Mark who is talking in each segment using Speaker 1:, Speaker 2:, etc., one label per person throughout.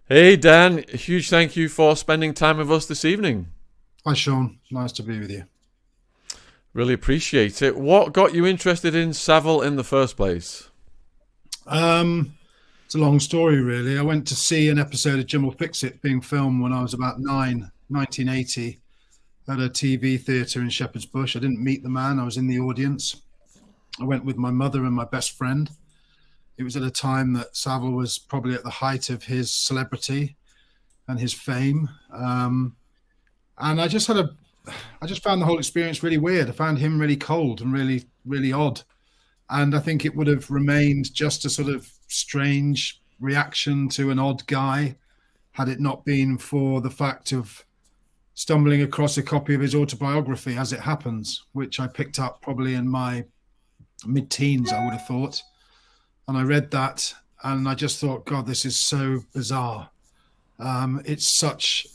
Speaker 1: Hey Dan, a huge thank you for spending time with us this evening.
Speaker 2: Hi, Sean. Nice to be with you.
Speaker 1: Really appreciate it. What got you interested in Savile in the first place?
Speaker 2: Um, it's a long story, really. I went to see an episode of Jim Will Fix It being filmed when I was about 1980, at a TV theatre in Shepherd's Bush. I didn't meet the man, I was in the audience. I went with my mother and my best friend. It was at a time that Savile was probably at the height of his celebrity and his fame. And I just found the whole experience really weird. I found him really cold and really odd. And I think it would have remained just a sort of strange reaction to an odd guy had it not been for the fact of stumbling across a copy of his autobiography as it happens, which I picked up probably in my mid teens, I would have thought. And I read that and I just thought, God, this is so bizarre. It's such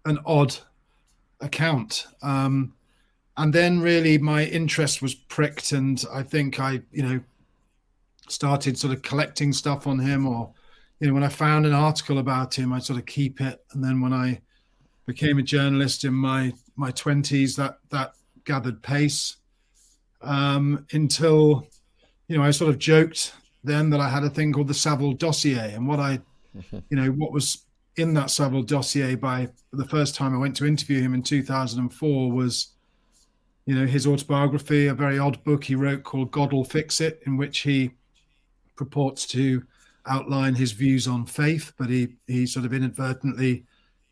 Speaker 2: an odd account. And then really my interest was pricked, and I think I started sort of collecting stuff on him, or when I found an article about him, I sort of keep it. And then when I became a journalist in my 20s, that gathered pace, until I sort of joked then that I had a thing called the Savile dossier, and what was in that Savile dossier by the first time I went to interview him in 2004 was his autobiography, a very odd book he wrote called God'll Fix It, in which he purports to outline his views on faith, but he sort of inadvertently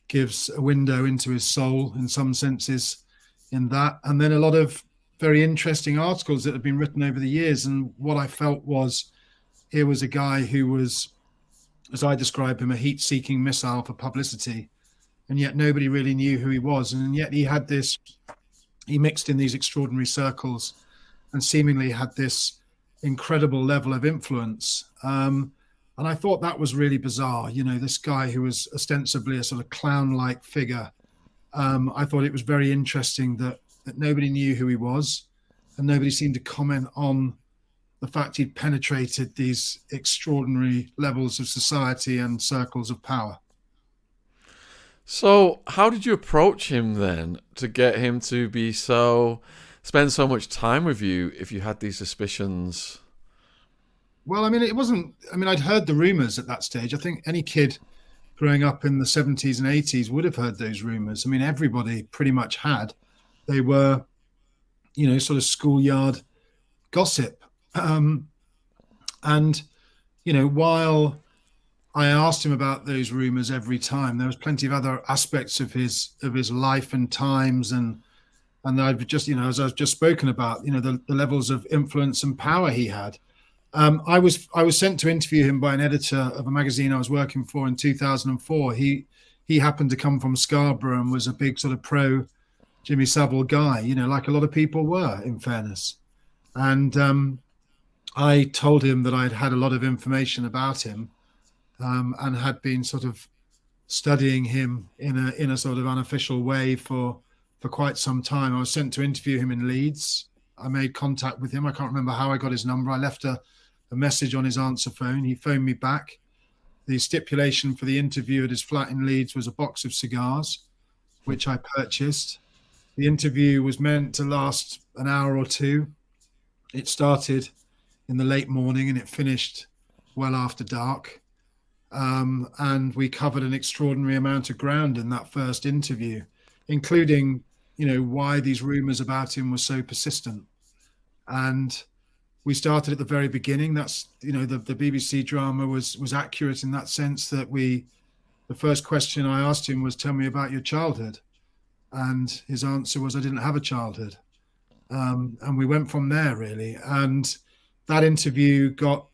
Speaker 2: gives a window into his soul in some senses in that. And then a lot of very interesting articles that have been written over the years. And what I felt was, here was a guy who was, as I describe him, a heat-seeking missile for publicity, and yet nobody really knew who he was. And yet he mixed in these extraordinary circles and seemingly had this incredible level of influence. And I thought that was really bizarre. This guy who was ostensibly a sort of clown-like figure. I thought it was very interesting that nobody knew who he was, and nobody seemed to comment on the fact he'd penetrated these extraordinary levels of society and circles of power.
Speaker 1: So, how did you approach him then to get him to spend so much time with you if you had these suspicions?
Speaker 2: Well, I mean, it wasn't, I mean, I'd heard the rumors at that stage. I think any kid growing up in the 70s and 80s would have heard those rumors. I mean, everybody pretty much had. They were, sort of schoolyard gossip. And while I asked him about those rumors every time, there was plenty of other aspects of his life and times, and I've just, as I've just spoken about, the levels of influence and power he had. I was sent to interview him by an editor of a magazine I was working for in 2004. He happened to come from Scarborough and was a big sort of pro Jimmy Savile guy, like a lot of people were, in fairness. And I told him that I'd had a lot of information about him, and had been sort of studying him in a sort of unofficial way for quite some time. I was sent to interview him in Leeds. I made contact with him. I can't remember how I got his number. I left a message on his answer phone. He phoned me back. The stipulation for the interview at his flat in Leeds was a box of cigars, which I purchased. The interview was meant to last an hour or two. It started in the late morning and it finished well after dark. And we covered an extraordinary amount of ground in that first interview, including, why these rumors about him were so persistent. And we started at the very beginning. That's, the BBC drama was accurate in that sense that the first question I asked him was, tell me about your childhood. And his answer was, I didn't have a childhood. And we went from there, really. And that interview got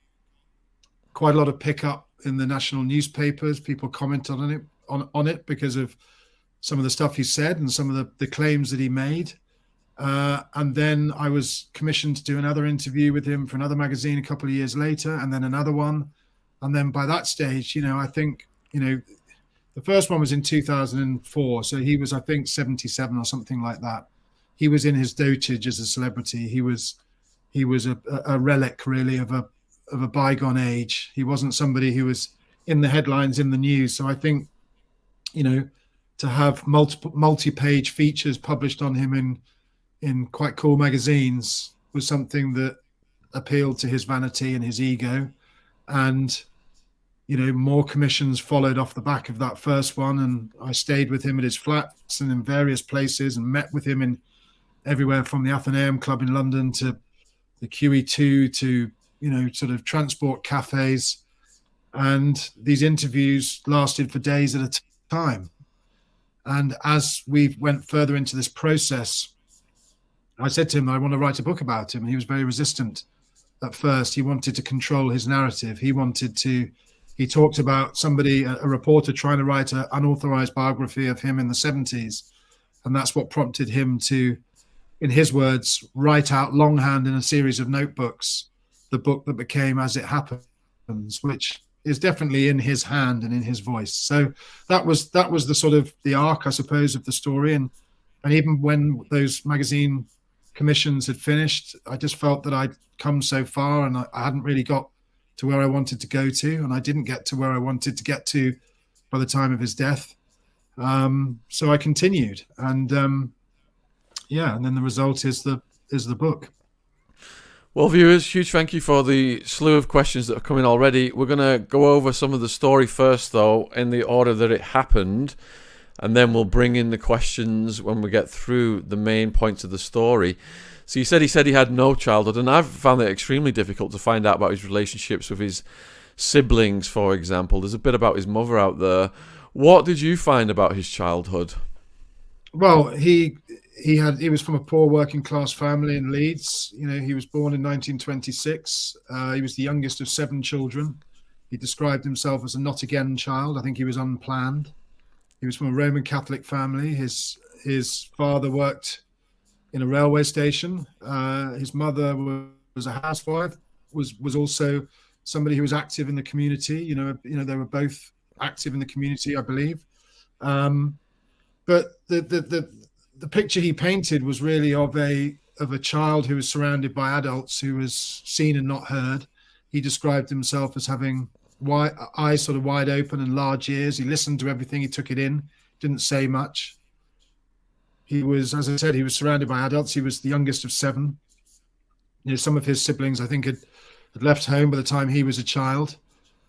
Speaker 2: quite a lot of pickup in the national newspapers. People commented on it because of some of the stuff he said and some of the claims that he made. And then I was commissioned to do another interview with him for another magazine a couple of years later, and then another one. And then by that stage, I think, the first one was in 2004. So he was, I think, 77 or something like that. He was in his dotage as a celebrity. He was a relic, really, of a bygone age. He wasn't somebody who was in the headlines in the news. So I think, to have multi-page features published on him in quite cool magazines was something that appealed to his vanity and his ego. And more commissions followed off the back of that first one, and I stayed with him at his flats and in various places and met with him in everywhere from the Athenaeum Club in London to the QE2 to sort of transport cafes. And these interviews lasted for days at a time. And as we went further into this process, I said to him, I want to write a book about him. And he was very resistant at first. He wanted to control his narrative. He talked about a reporter trying to write an unauthorized biography of him in the 70s. And that's what prompted him to, in his words, write out longhand in a series of notebooks, the book that became As It Happens, which is definitely in his hand and in his voice. So that was the sort of the arc, I suppose, of the story. And even when those magazine commissions had finished, I just felt that I'd come so far and I hadn't really got to where I wanted to go to, and I didn't get to where I wanted to get to by the time of his death. So I continued, and and then the result is the book.
Speaker 1: Well, viewers, huge thank you for the slew of questions that are coming already. We're going to go over some of the story first, though, in the order that it happened, and then we'll bring in the questions when we get through the main points of the story. So he said he had no childhood, and I've found it extremely difficult to find out about his relationships with his siblings, for example. There's a bit about his mother out there. What did you find about his childhood?
Speaker 2: Well, he was from a poor working class family in Leeds. He was born in 1926. He was the youngest of 7 children. He described himself as a not again child. I think he was unplanned. He was from a Roman Catholic family. His father worked in a railway station. His mother was a housewife, was also somebody who was active in the community. They were both active in the community, I believe. But the picture he painted was really of a child who was surrounded by adults, who was seen and not heard. He described himself as having eyes sort of wide open and large ears. He listened to everything, he took it in, didn't say much. He was, as I said, he was surrounded by adults. He was the youngest of 7. Some of his siblings, I think, had left home by the time he was a child.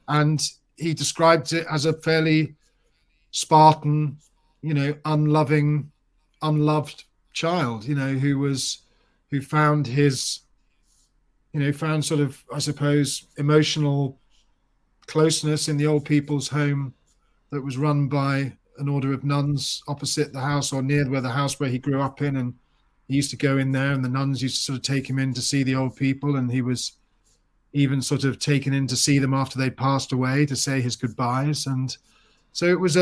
Speaker 2: And he described it as a fairly Spartan, unloving, unloved child, who found found sort of, I suppose, emotional closeness in the old people's home that was run by an order of nuns opposite the house or near where the house where he grew up in. And he used to go in there, and the nuns used to sort of take him in to see the old people. And he was even sort of taken in to see them after they passed away, to say his goodbyes. And so it was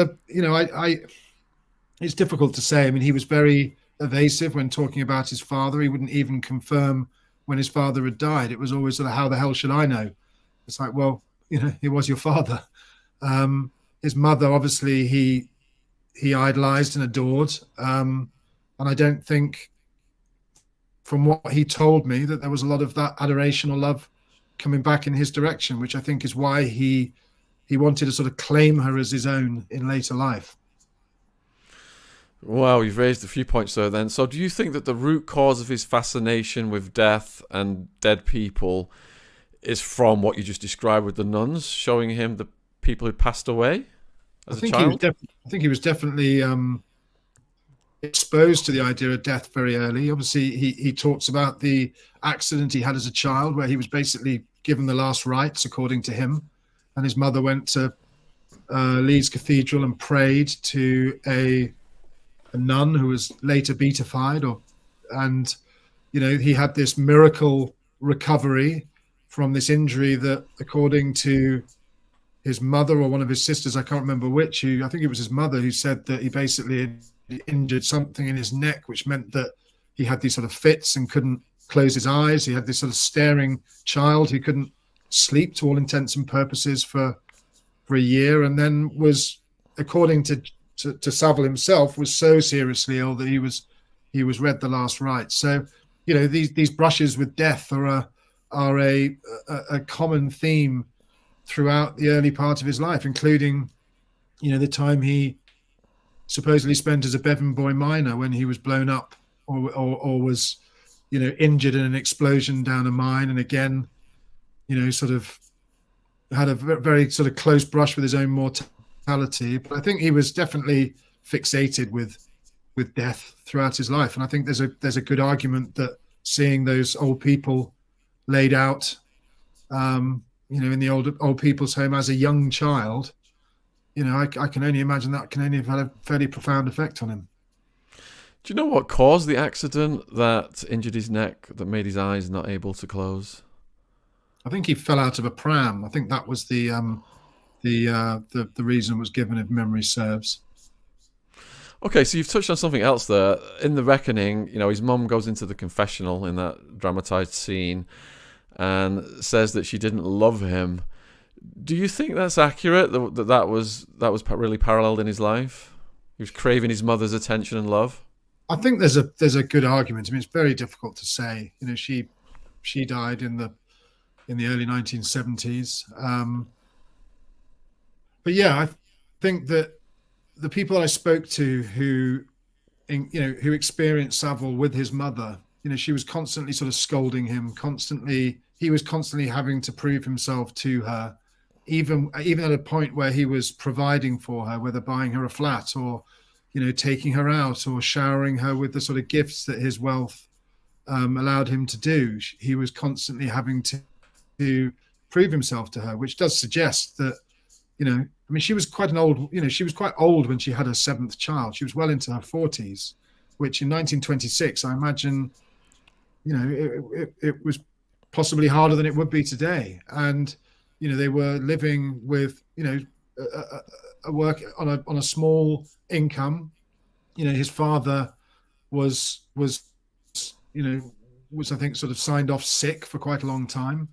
Speaker 2: it's difficult to say. I mean, he was very evasive when talking about his father. He wouldn't even confirm when his father had died. It was always sort of, how the hell should I know? It's like, well, he was your father. His mother, obviously, he idolized and adored. And I don't think, from what he told me, that there was a lot of that adoration or love coming back in his direction, which I think is why he wanted to sort of claim her as his own in later life.
Speaker 1: Wow, you've raised a few points there then. So do you think that the root cause of his fascination with death and dead people is from what you just described with the nuns, showing him the people who passed away as a child?
Speaker 2: I think he was definitely exposed to the idea of death very early. Obviously, he talks about the accident he had as a child, where he was basically given the last rites, according to him. And his mother went to Leeds Cathedral and prayed to a nun who was later beatified, and he had this miracle recovery from this injury that, according to his mother or one of his sisters, I can't remember which, I think it was his mother, who said that he basically had injured something in his neck, which meant that he had these sort of fits and couldn't close his eyes. He had this sort of staring child who couldn't sleep, to all intents and purposes, for a year, and then was, according to Savile himself, was so seriously ill that he was read the last rites. So these brushes with death are a common theme throughout the early part of his life, including, the time he supposedly spent as a Bevan Boy miner when he was blown up or was, injured in an explosion down a mine. And again, sort of had a very sort of close brush with his own mortality. But I think he was definitely fixated with death throughout his life. And I think there's a good argument that seeing those old people laid out, in the old people's home as a young child, I can only imagine that can only have had a fairly profound effect on him.
Speaker 1: Do you know what caused the accident that injured his neck, that made his eyes not able to close?
Speaker 2: I think he fell out of a pram. I think that was the reason was given, if memory serves.
Speaker 1: Okay, so you've touched on something else there. In The Reckoning, his mum goes into the confessional in that dramatised scene and says that she didn't love him. Do you think that's accurate, that was really paralleled in his life? He was craving his mother's attention and love?
Speaker 2: I think there's a good argument. I mean, it's very difficult to say. She died in the early 1970s. But yeah, I think that the people I spoke to who experienced Savile with his mother, she was constantly sort of scolding him, he was constantly having to prove himself to her, even at a point where he was providing for her, whether buying her a flat or, taking her out or showering her with the sort of gifts that his wealth allowed him to do. He was constantly having to prove himself to her, which does suggest that, she was quite she was quite old when she had her seventh child. She was well into her 40s, which in 1926, I imagine, it was possibly harder than it would be today. And, they were living with, a work on a small income. His father was I think sort of signed off sick for quite a long time.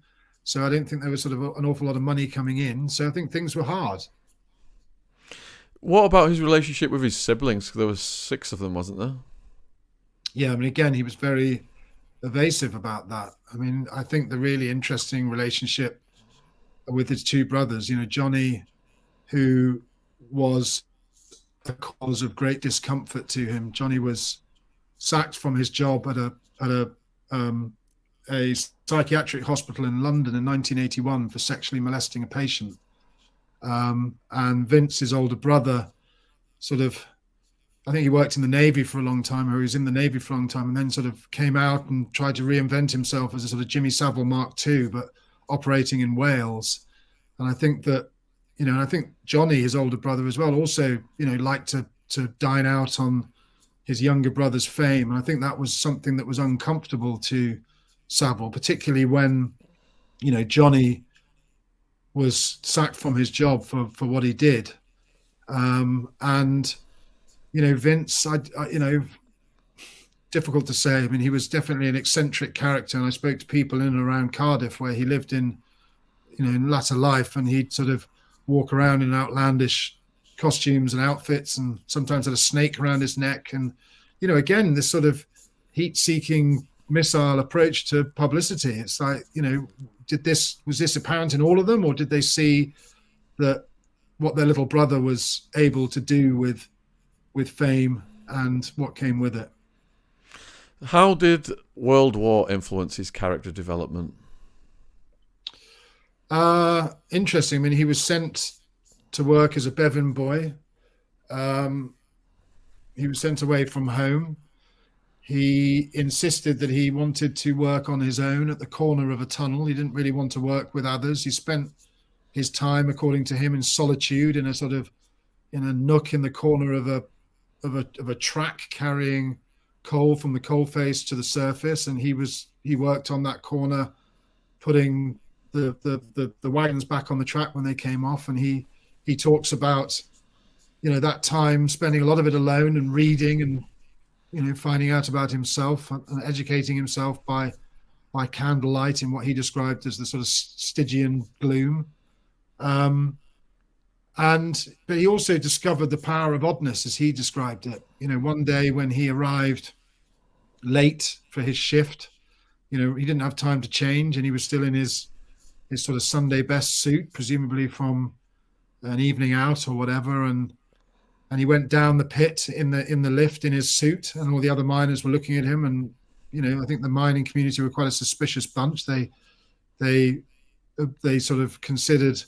Speaker 2: So I didn't think there was sort of an awful lot of money coming in. So I think things were hard.
Speaker 1: What about his relationship with his siblings? There was 6 of them, wasn't there?
Speaker 2: Yeah, I mean, again, he was very evasive about that. I mean, I think the really interesting relationship with his 2 brothers, Johnny, who was a cause of great discomfort to him. Johnny was sacked from his job at a psychiatric hospital in London in 1981 for sexually molesting a patient. And Vince, his older brother, I think he worked in the Navy for a long time, or he was in the Navy for a long time, and then sort of came out and tried to reinvent himself as a sort of Jimmy Savile Mark II, but operating in Wales. And I think that, I think Johnny, his older brother as well, also, liked to dine out on his younger brother's fame. And I think that was something that was uncomfortable to Savile, particularly when, Johnny was sacked from his job for what he did. And, Vince, difficult to say. I mean, he was definitely an eccentric character. And I spoke to people in and around Cardiff where he lived in latter life, and he'd sort of walk around in outlandish costumes and outfits, and sometimes had a snake around his neck. And, again, this sort of heat-seeking missile approach to publicity. It's like, was this apparent in all of them, or did they see that what their little brother was able to do with fame and what came with it?
Speaker 1: How did World War influence his character development?
Speaker 2: Interesting. I mean, he was sent to work as a Bevan boy. He was sent away from home. He insisted that he wanted to work on his own at the corner of a tunnel. He didn't really want to work with others. He spent his time, according to him, in solitude in a nook in the corner of a track carrying coal from the coalface to the surface. And he worked on that corner, putting the wagons back on the track when they came off. And he talks about, that time, spending a lot of it alone and reading and, finding out about himself and educating himself by candlelight in what he described as the sort of Stygian gloom. But he also discovered the power of oddness, as he described it. One day when he arrived late for his shift, he didn't have time to change, and he was still in his his sort of Sunday best suit, presumably from an evening out or whatever, and he went down the pit in the lift in his suit, and all the other miners were looking at him. And I think the mining community were quite a suspicious bunch. They sort of considered,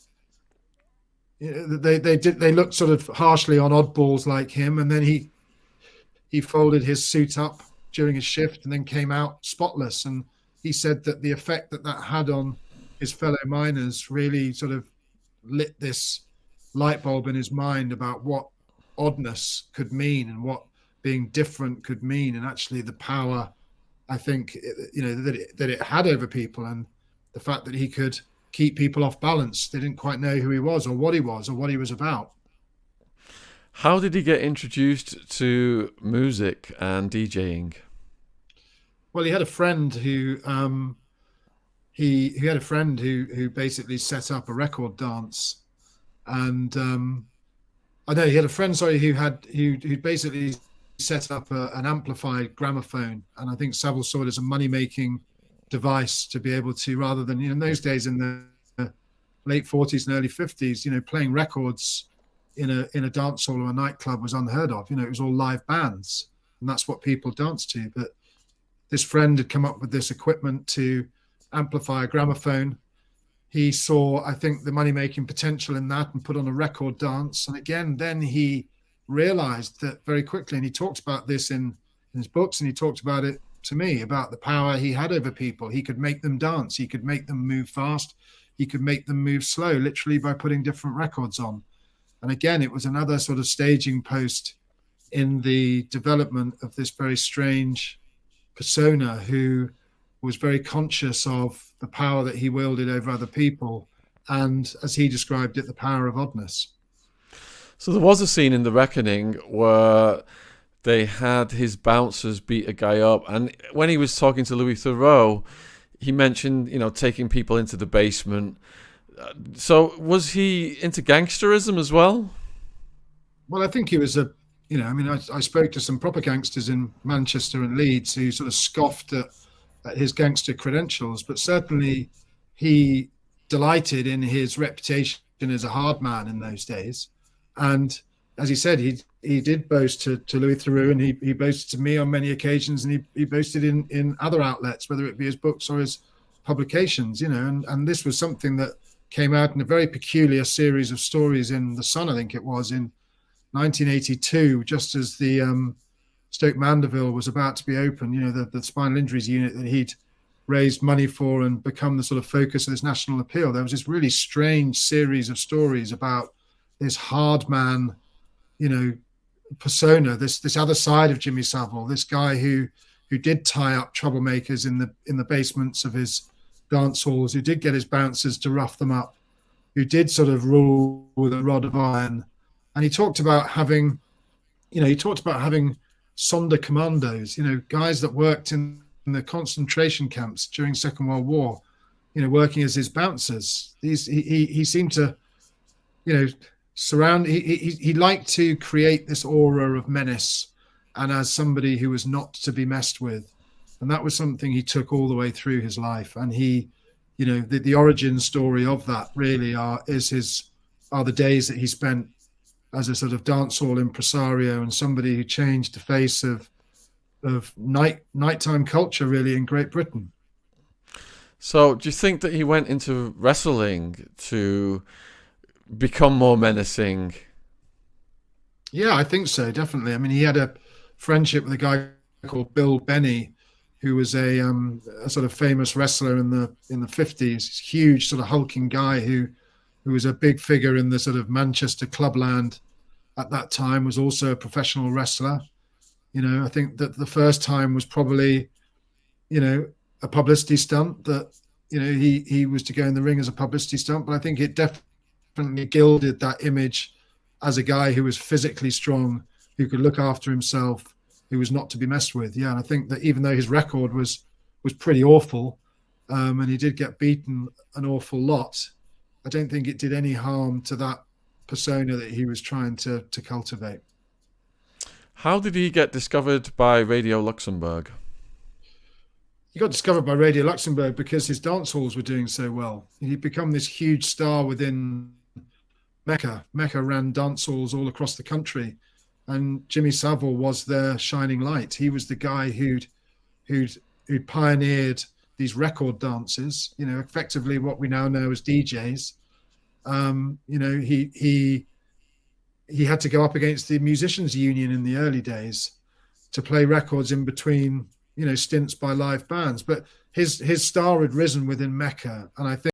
Speaker 2: they looked sort of harshly on oddballs like him. And then he folded his suit up during his shift and then came out spotless. And he said that the effect that had on his fellow miners really sort of lit this light bulb in his mind about what oddness could mean and what being different could mean, and actually the power, I think, that it had over people, and the fact that he could keep people off balance. They didn't quite know who he was or what he was about.
Speaker 1: How did he get introduced to music and DJing?
Speaker 2: Well, he had a friend who who basically set up a record dance, and he had a friend, who basically set up an amplified gramophone, and I think Savile saw it as a money-making device to be able to, rather than, in those days in the late 40s and early 50s, playing records in a dance hall or a nightclub was unheard of. It was all live bands, and that's what people danced to. But this friend had come up with this equipment to amplify a gramophone. He saw, I think, the money-making potential in that and put on a record dance. And again, then he realized that very quickly, and he talked about this in his books, and he talked about it to me, about the power he had over people. He could make them dance. He could make them move fast. He could make them move slow, literally by putting different records on. And again, it was another sort of staging post in the development of this very strange persona who was very conscious of the power that he wielded over other people, and, as he described it, the power of oddness.
Speaker 1: So there was a scene in The Reckoning where they had his bouncers beat a guy up, and when he was talking to Louis Theroux, he mentioned, taking people into the basement. So was he into gangsterism as well?
Speaker 2: Well, I think he was I spoke to some proper gangsters in Manchester and Leeds who sort of scoffed at his gangster credentials, but certainly he delighted in his reputation as a hard man in those days. And as he said, he did boast to Louis Theroux, and he boasted to me on many occasions, and he boasted in other outlets, whether it be his books or his publications, and this was something that came out in a very peculiar series of stories in The Sun, I think it was, in 1982, just as the Stoke Mandeville was about to be open, the spinal injuries unit that he'd raised money for and become the sort of focus of this national appeal. There was this really strange series of stories about this hard man, persona, this other side of Jimmy Savile, this guy who did tie up troublemakers in the basements of his dance halls, who did get his bouncers to rough them up, who did sort of rule with a rod of iron. And he talked about having Sonderkommandos, guys that worked in the concentration camps during Second World War, working as his bouncers. He seemed to, surround. He liked to create this aura of menace, and as somebody who was not to be messed with, and that was something he took all the way through his life. And he, the origin story of that really are the days that he spent as a sort of dancehall impresario and somebody who changed the face of nighttime culture really in Great Britain.
Speaker 1: So do you think that he went into wrestling to become more menacing?
Speaker 2: Yeah, I think so, definitely. I mean, he had a friendship with a guy called Bill Benny, who was a sort of famous wrestler in the 50s, huge sort of hulking guy who was a big figure in the sort of Manchester clubland at that time, was also a professional wrestler. I think that the first time was probably, a publicity stunt, that, he was to go in the ring as a publicity stunt, but I think it definitely gilded that image as a guy who was physically strong, who could look after himself, who was not to be messed with. Yeah, and I think that even though his record was pretty awful, and he did get beaten an awful lot, I don't think it did any harm to that persona that he was trying to cultivate.
Speaker 1: How did he get discovered by Radio Luxembourg?
Speaker 2: he got discovered by Radio Luxembourg because his dance halls were doing so well. He'd become this huge star within Mecca. Mecca ran dance halls all across the country, and Jimmy Savile was their shining light. He was the guy who'd pioneered these record dances, you know, effectively what we now know as DJs. You know, he had to go up against the musicians union in the early days to play records in between, you know, stints by live bands. But his star had risen within Mecca, and I think